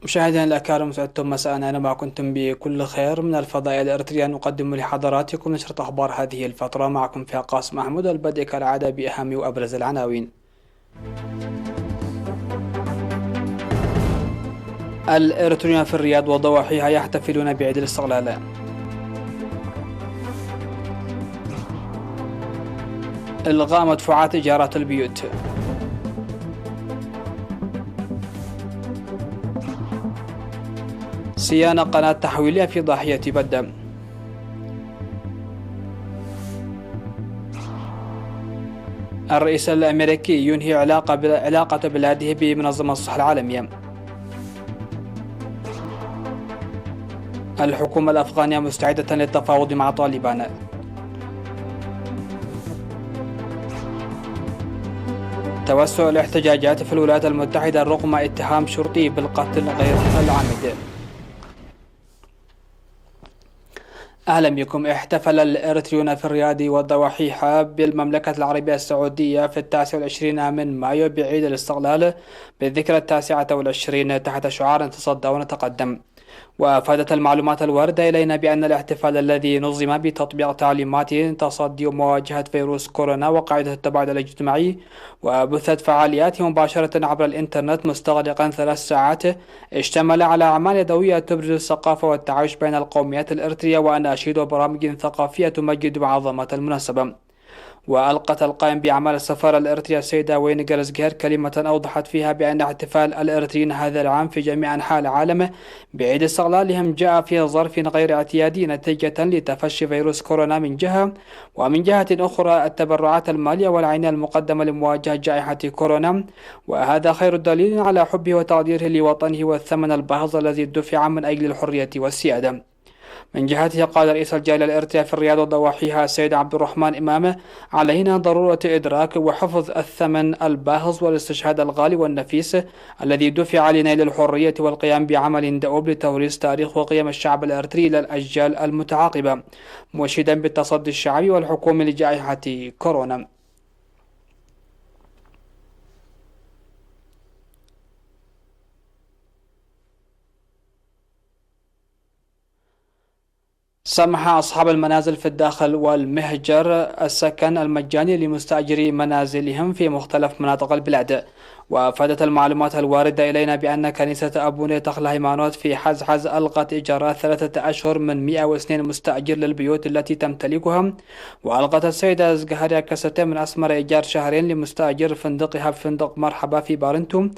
مشاهدينا الأكارم، سعدتم مساء أينما كنتم بكل خير. من الفضاء الإريترية نقدم لحضراتكم نشرة أخبار هذه الفترة، معكم فيها قاسم محمود. البدء كالعادة بأهم وأبرز العناوين. الإريتريون في الرياض وضواحيها يحتفلون بعيد الاستقلال. إلغاء مدفوعات إيجارات البيوت. صيانة قناة تحويلية في ضاحية بدة. الرئيس الأمريكي ينهي علاقة بلاده بمنظمة الصحة العالمية. الحكومة الأفغانية مستعدة للتفاوض مع طالبان. توسع الاحتجاجات في الولايات المتحدة رغم اتهام شرطي بالقتل غير العامد. أهلا بكم. احتفل الإريتريون في الرياض وضواحيها بالمملكة العربية السعودية في 29 من مايو بعيد الاستقلال بالذكرى 29 تحت شعار تصدى ونتقدم. وأفادت المعلومات الواردة إلينا بأن الاحتفال الذي نظم بتطبيق تعليمات تصدي ومواجهة فيروس كورونا وقاعدة التباعد الاجتماعي، وبثت فعالياته مباشرة عبر الإنترنت مستغرقا 3 ساعات، اشتمل على أعمال يدوية تبرز الثقافة والتعايش بين القوميات الإريترية وأناشيد وبرامج ثقافية تمجد عظمة المناسبة. وألقت القائم بأعمال السفارة الإريترية السيدة وين جرزجير كلمة أوضحت فيها بأن احتفال الإريتريين هذا العام في جميع أنحاء العالم بعيد استقلالهم جاء في ظرف غير اعتيادي نتيجة لتفشي فيروس كورونا من جهة، ومن جهة أخرى التبرعات المالية والعينية المقدمة لمواجهة جائحة كورونا، وهذا خير دليل على حبه وتقديره لوطنه والثمن الباهظ الذي دفع من أجل الحرية والسيادة. من جهته قال رئيس الجالية الإريترية في الرياض وضواحيها السيد عبد الرحمن إمامة: علينا ضرورة إدراك وحفظ الثمن الباهظ والاستشهاد الغالي والنفيس الذي دفع لنيل الحرية والقيام بعمل دؤوب لتوريث تاريخ وقيم الشعب الإريتري إلى الأجيال المتعاقبة، مشيدا بالتصدي الشعبي والحكومي لجائحة كورونا. سمح أصحاب المنازل في الداخل والمهجر السكن المجاني لمستأجري منازلهم في مختلف مناطق البلاد. وأفادت المعلومات الواردة إلينا بأن كنيسة أبونة تخل هيمانوت في حزحز ألغت إيجارات 3 أشهر من 102 مستأجر للبيوت التي تمتلكها. وألغت السيدة زغهاريا كاسته من أسمر إيجار شهرين لمستأجر فندقها في فندق مرحبا في بارنتو.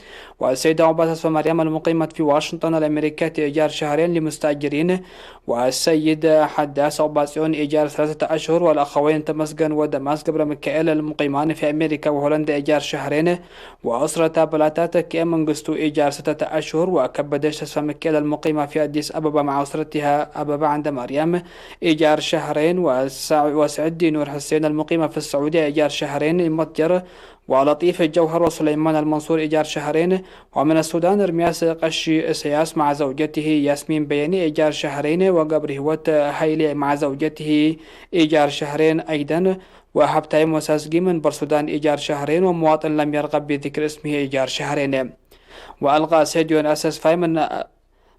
والسيدة عباسس ومريم المقيمة في واشنطن الأمريكية إيجار شهرين لمستأجرين. والسيد حداس عباسيون إيجار 3 أشهر. والأخوين تمسجن ودماس قبر ميكائيل المقيمان في أمريكا وهولندا إيجار شهرين. وأسرة بلاتات كيم منغستو إيجار 6 أشهر. وكبدش سمكيل المقيمة في أديس أبابا مع أسرتها أبابا عند مريم إيجار شهرين. وسعدي نور حسين المقيمة في السعودية إيجار شهرين لمتجر. ولطيف الجوهر وسليمان المنصور إيجار شهرين. ومن السودان رمياس قشي سياس مع زوجته ياسمين بياني إيجار شهرين. وقبر هوت هايلي مع زوجته إيجار شهرين أيضا. وحبتاي موساسقي من برسودان إيجار شهرين. ومواطن لم يرغب بذكر اسمه إيجار شهرين. وألغى سيديون أساس فاي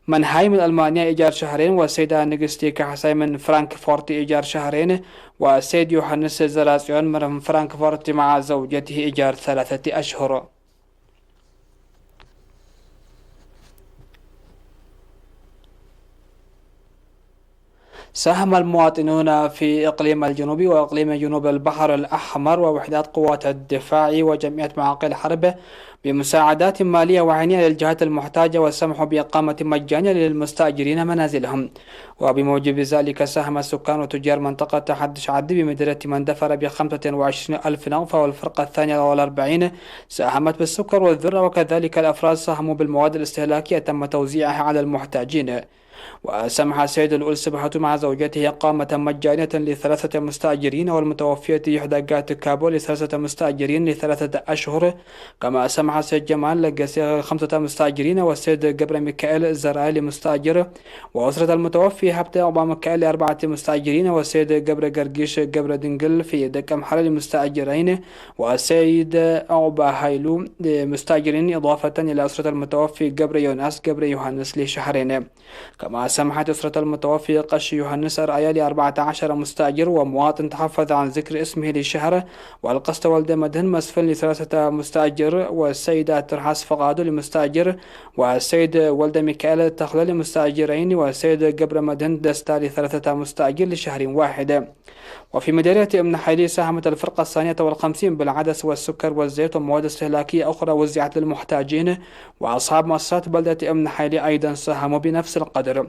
من هاي من ألمانيا إيجار شهرين. والسيدة نيغستيكا حساي من فرانكفورت إيجار شهرين. والسيد يوحنس زراسيون من فرانكفورت مع زوجته إيجار 3 أشهر. ساهم المواطنون في إقليم الجنوب وإقليم جنوب البحر الأحمر ووحدات قوات الدفاع وجمعية معاقل الحرب بمساعدات مالية وعينية للجهات المحتاجة، وسمحوا بإقامة مجانية للمستأجرين منازلهم. وبموجب ذلك ساهم سكان وتجار منطقة تحدش عدي بمدينة مندفر ب25 ألف نوفة. والفرقة 42 ساهمت بالسكر والذرة، وكذلك الأفراد ساهموا بالمواد الاستهلاكية تم توزيعها على المحتاجين. وسمح السيد الأول سبحة مع زوجته إقامة مجانية ل3 مستأجرين، والمتوفية يحدى كابول ل3 مستأجرين ل3 أشهر. كما سمح سماحة السيد جمال لقى 5 مستأجرين والسيد جبر ميكائيل الزرعالي مستأجر، وأسرة المتوفي هبتة أبا ميكائيل 4 مستأجرين والسيد جبر قرقيش جبر دنقل في دك محل مستأجرين، والسيد أوبا هايلو مستأجرين، إضافة إلى أسرة المتوفي جبر يونس جبر يوهانس لشهرين. كما سمحت أسرة المتوفي قش يوهانس أرعيا 14 مستأجر ومواطن تحفظ عن ذكر اسمه لشهر، والقسط والد مدهن مسفل ل3 مستأجر، والسيدة ترحس فقادو لمستأجر، والسيد ولد ميكائيل تخلى لمستأجرين، والسيد جبر مدهن دستا ل3 مستأجر لشهر واحد. وفي مديرية ابن حيلي ساهمت الفرقة 52 بالعدس والسكر والزيت ومواد استهلاكية أخرى وزعت للمحتاجين، وأصحاب مؤسسات بلدة ابن حيلي أيضا ساهموا بنفس القدر.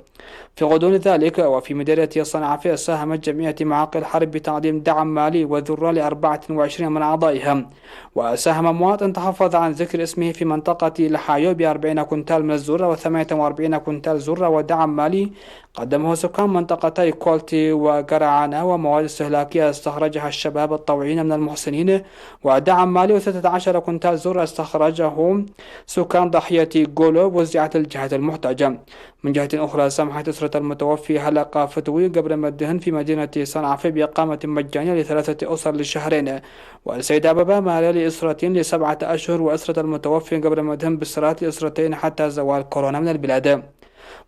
في غضون ذلك وفي مديرية صنعاء ساهمت جمعية معاقل الحرب بتقديم دعم مالي وذرة ل24 من أعضائها، وساهم مواطن تحفظ عن ذكر اسمه في منطقة لحايو ب40 كنتال من الذرة و48 كنتال ذرة، ودعم مالي قدمه سكان منطقتي كولتي وقرعانة ومواد استهلاكية استخرجها الشباب الطوعيين من المحسنين، ودعم مالي 13 كنتال ذرة استخرجه سكان ضحية جولو وزعت الجهات المحتاجة. من جهة أخرى سمحت أسرة المتوفي حلقة فتوي قبل مدهن في مدينة صنعاء بإقامة مجانية ل3 أسر لشهرين، والسيد أبابا مال لأسرتين ل7 أشهر، وأسرة المتوفي قبل مدهن بالسرات لأسرتين حتى زوال كورونا من البلاد.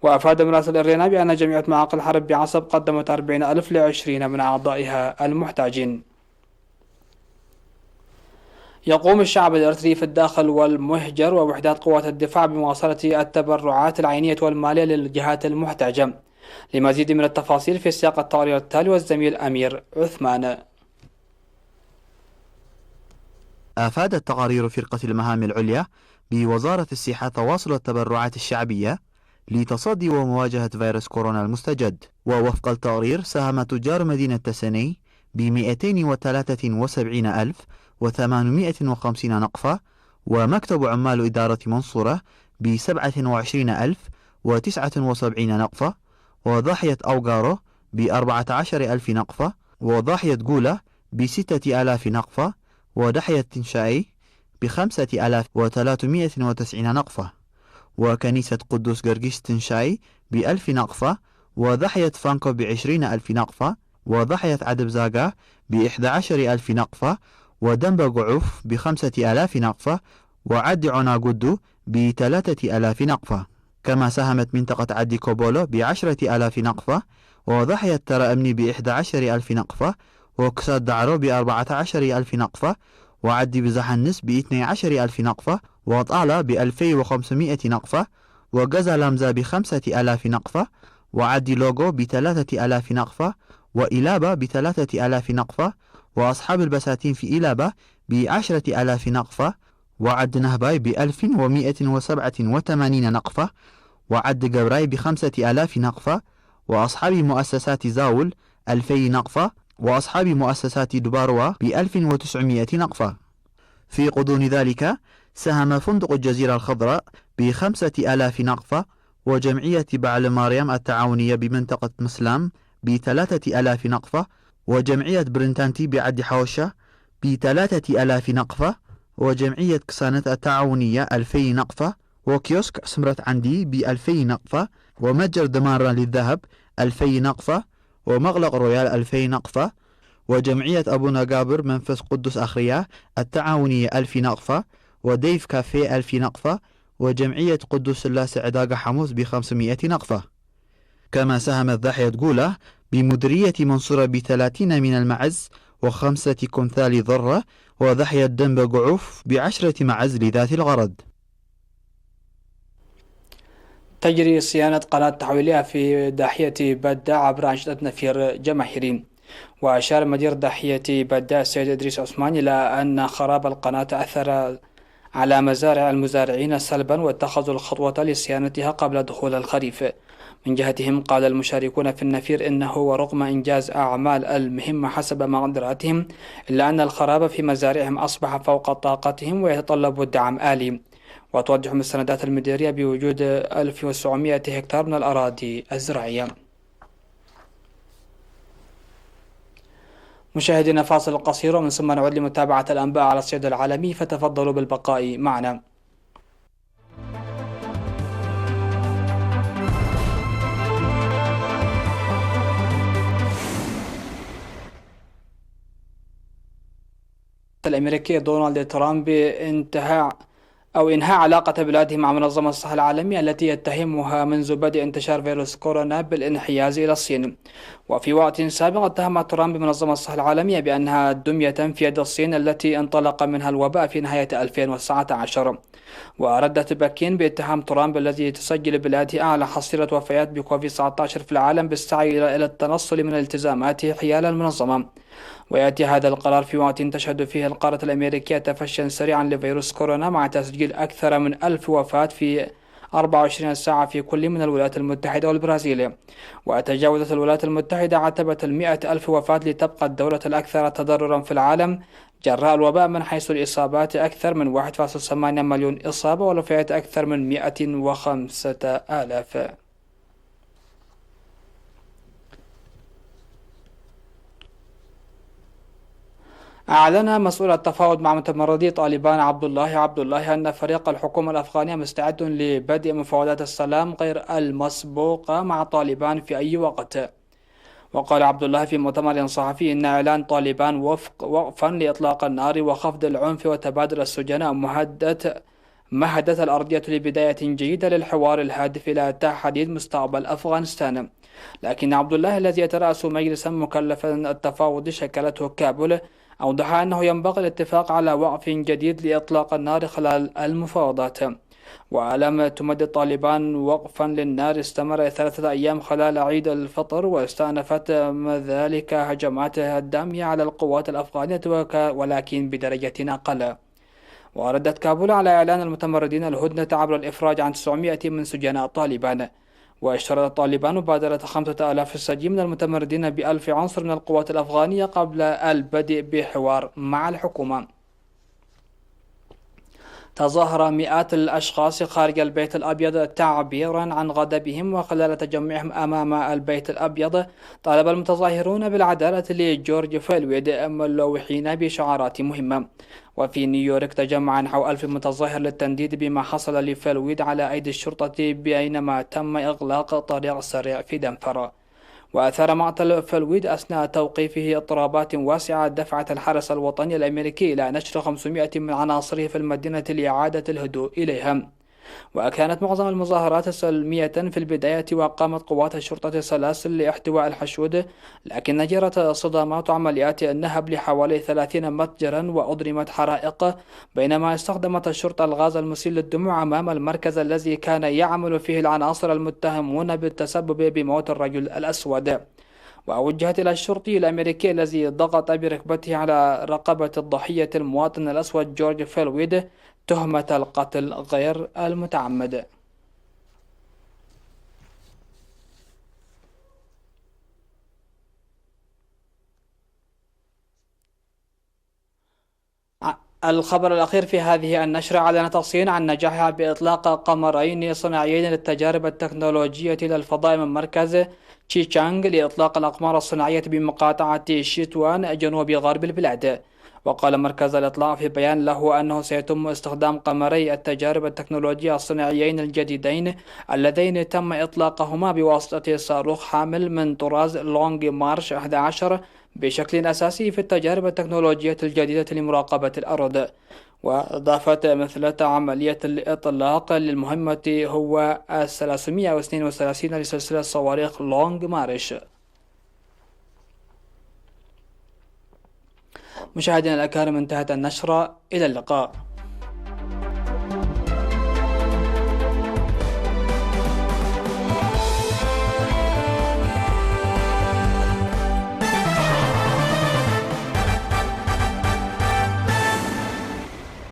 وأفاد مراسل الرينا بأن جمعية معاقل الحرب بعصب قدمت 40,000 ل20 من أعضائها المحتاجين. يقوم الشعب الإريتري في الداخل والمهجر ووحدات قوات الدفاع بمواصلة التبرعات العينية والمالية للجهات المحتاجة. لمزيد من التفاصيل في سياق التقرير التالي والزميل أمير عثمان. أفادت تقارير فرقة المهام العليا بوزارة الصحة تواصل التبرعات الشعبية لتصدي ومواجهة فيروس كورونا المستجد. ووفق التقرير ساهم تجار مدينة تسني ب273,850 نقفة، ومكتب عمال إدارة منصورة ب27,079 نقفة، وضاحية أوغارو ب14,000 نقفة، وضاحية جولة ب6,000 نقفة، وضاحية تنشائي ب5,390 نقفة، وكنيسة قدوس قرقيش تنشاي ب1000 نقفة، وضحية فانكو ب20,000 نقفة، وضحية عدب زاقا ب11,000 نقفة، ودنبا قعوف ب5,000 نقفة، وعد عنا قدو ب3,000 نقفة. كما ساهمت منطقة عدي كوبولو ب10,000 نقفة، وضحية ترى أمني ب11,000 نقفة، وكساد دعرو ب14,000 نقفة، وعدي بزحنس ب12,000 نقفة، وطالة ب2,500 نقفة، وجزا لمزة ب5,000 نقفة، وعدي لوغو ب3,000 نقفة، وإلابة ب3,000 نقفة، وأصحاب البساتين في إلابة ب10,000 نقفة، وعد نهباي ب1,187 نقفة، وعد قبراي ب5,000 نقفة، وأصحاب مؤسسات زاول 2,000 نقفة، وأصحاب مؤسسات دباروا ب1,900 نقفة. في غضون ذلك ساهم فندق الجزيرة الخضراء ب5,000 نقفة، وجمعية بعل مريم التعاونية بمنطقة مسلم ب3,000 نقفة، وجمعية برنتانتي بعد حوشة ب3,000 نقفة، وجمعية كسانة التعاونية 2,000 نقفة، وكيوسك سمرت عندي ب2,000 نقفة، ومتجر دمارة للذهب 2,000 نقفة، ومغلق رويال 2,000 نقفة، وجمعية أبونا جابر منفذ قدس أخرية التعاونية 1,000 نقفة، وديف كافيه 1,000 نقفة، وجمعية قدس اللاس عداقة حموس ب500 نقفة. كما ساهمت ضاحية جولة بمديرية منصورة ب30 من المعز و5 كنثال ذرة، وضاحية دنب قعوف ب10 معز لذات الغرض. تجري صيانة قناة تحويلية في ضاحية بدة عبر أنشطة نفير جماهيري. وأشار مدير ضاحية بدة السيد إدريس عثمان إلى أن خراب القناة أثر على مزارع المزارعين سلبا، واتخذوا الخطوة لصيانتها قبل دخول الخريف. من جهتهم قال المشاركون في النفير إنه ورغم إنجاز أعمال المهمة حسب مقدراتهم، إلا أن الخراب في مزارعهم أصبح فوق طاقتهم ويتطلب الدعم آلي. وتوضح مستندات المديرية بوجود 1900 هكتار من الأراضي الزراعية. مشاهدينا فاصل قصير ومن ثم نعود لمتابعة الأنباء على الصعيد العالمي، فتفضلوا بالبقاء معنا. الأمريكي دونالد ترامب إنهاء علاقة بلاده مع منظمة الصحة العالمية التي يتهمها منذ بدء انتشار فيروس كورونا بالانحياز إلى الصين. وفي وقت سابق اتهم ترامب منظمة الصحة العالمية بأنها دمية في يد الصين التي انطلق منها الوباء في نهاية 2019. وردت بكين باتهام ترامب الذي تسجل بلاده أعلى حصيلة وفيات بكوفيد-19 في العالم بالسعي إلى التنصل من التزاماته حيال المنظمة. ويأتي هذا القرار في وقت تشهد فيه القارة الأمريكية تفشيا سريعا لفيروس كورونا مع تسجيل أكثر من 1000 وفاة في 24 ساعة في كل من الولايات المتحدة والبرازيل. وتجاوزت الولايات المتحدة عتبة 100,000 وفاة لتبقى الدولة الأكثر تضررا في العالم جراء الوباء، من حيث الإصابات أكثر من 1.8 مليون إصابة والوفيات أكثر من 105,000. أعلن مسؤول التفاوض مع متمردي طالبان عبد الله أن فريق الحكومة الأفغانية مستعد لبدء مفاوضات السلام غير المسبوقة مع طالبان في أي وقت. وقال عبد الله في مؤتمر صحفي إن إعلان طالبان وقفا لإطلاق النار وخفض العنف وتبادل السجناء مهدت الأرضية لبداية جيدة للحوار الهادف إلى تحديد مستقبل أفغانستان. لكن عبد الله الذي يترأس مجلسا مكلفا التفاوض شكلته كابول أوضح أنه ينبغي الاتفاق على وقف جديد لإطلاق النار خلال المفاوضات. ولم تمد طالبان وقفا للنار استمر 3 أيام خلال عيد الفطر، واستأنفت ذلك هجماتها الدامية على القوات الأفغانية ولكن بدرجة أقل. وردت كابول على إعلان المتمردين الهدنة عبر الإفراج عن 900 من سجناء طالبان. واشترط طالبان مبادرة 5,000 سجين من المتمردين ب1000 عنصر من القوات الأفغانية قبل البدء بحوار مع الحكومة. تظاهر مئات الأشخاص خارج البيت الأبيض تعبيرا عن غضبهم، وخلال تجمعهم أمام البيت الأبيض طالب المتظاهرون بالعدالة لجورج فلويد ملوحين بشعارات مهمة. وفي نيويورك تجمع نحو 1000 متظاهر للتنديد بما حصل لفلويد على أيدي الشرطة بينما تم إغلاق طريق سريع في دنفر. وأثار معطل فلويد أثناء توقيفه اضطرابات واسعة دفعت الحرس الوطني الأمريكي إلى نشر 500 من عناصره في المدينة لإعادة الهدوء إليها. وكانت معظم المظاهرات سلمية في البداية، وقامت قوات الشرطة سلاسل لاحتواء الحشود، لكن جرت صدامات وعمليات النهب لحوالي 30 متجرا وأضرمت حرائق، بينما استخدمت الشرطة الغاز المسيل للدموع أمام المركز الذي كان يعمل فيه العناصر المتهمون بالتسبب بموت الرجل الأسود. ووجهت إلى الشرطي الأمريكي الذي ضغط بركبته على رقبة الضحية المواطن الأسود جورج فلويد تهمة القتل غير المتعمد. الخبر الأخير في هذه النشرة: أعلنت الصين عن نجاحها بإطلاق قمرين صناعيين للتجارب التكنولوجية للفضاء من مركز تشيشانغ لإطلاق الأقمار الصناعية بمقاطعة شيتوان جنوب غرب البلاد. وقال مركز الإطلاق في بيان له أنه سيتم استخدام قمري التجارب التكنولوجية الصناعيين الجديدين اللذين تم إطلاقهما بواسطة صاروخ حامل من طراز لونج مارش 11 بشكل أساسي في التجارب التكنولوجية الجديدة لمراقبة الأرض. وأضافت مثلة عملية الإطلاق للمهمة هو 332 لسلسلة صواريخ لونج مارش. مشاهدينا الأكارم، انتهت النشرة، إلى اللقاء.